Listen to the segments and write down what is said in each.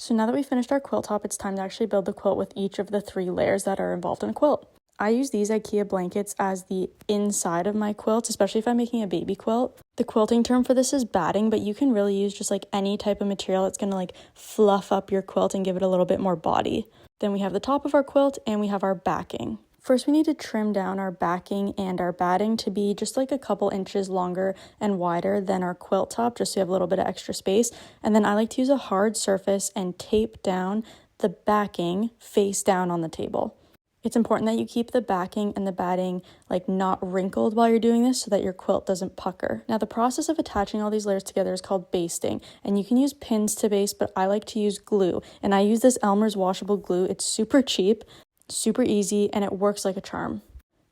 So now that we finished our quilt top, it's time to actually build the quilt with each of the 3 layers that are involved in a quilt. I use these IKEA blankets as the inside of my quilt, especially if I'm making a baby quilt. The quilting term for this is batting, but you can really use just like any type of material that's going to like fluff up your quilt and give it a little bit more body. Then we have the top of our quilt and we have our backing. First, we need to trim down our backing and our batting to be just like a couple inches longer and wider than our quilt top, just so you have a little bit of extra space. And then I like to use a hard surface and tape down the backing face down on the table. It's important that you keep the backing and the batting like not wrinkled while you're doing this so that your quilt doesn't pucker. Now, the process of attaching all these layers together is called basting, and you can use pins to baste, but I like to use glue, and I use this Elmer's washable glue. It's super cheap, super easy, and it works like a charm.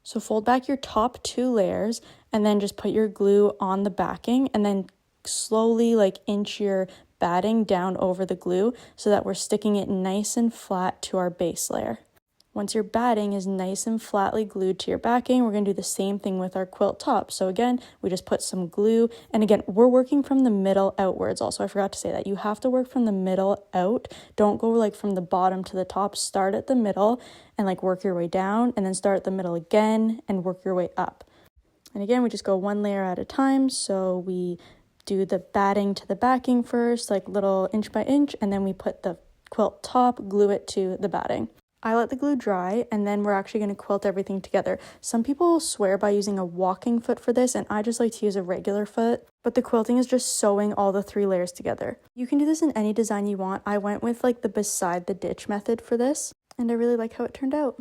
So fold back your top 2 layers and then just put your glue on the backing and then slowly like inch your batting down over the glue so that we're sticking it nice and flat to our base layer. Once your batting is nice and flatly glued to your backing, we're going to do the same thing with our quilt top. So again, we just put some glue, and again, we're working from the middle outwards. Also, I forgot to say that you have to work from the middle out. Don't go like from the bottom to the top. Start at the middle and like work your way down, and then start at the middle again and work your way up. And again, we just go 1 layer at a time. So we do the batting to the backing first, like little inch by inch, and then we put the quilt top, glue it to the batting. I let the glue dry, and then we're actually going to quilt everything together. Some people swear by using a walking foot for this, and I just like to use a regular foot. But the quilting is just sewing all the 3 layers together. You can do this in any design you want. I went with like the beside the ditch method for this, and I really like how it turned out.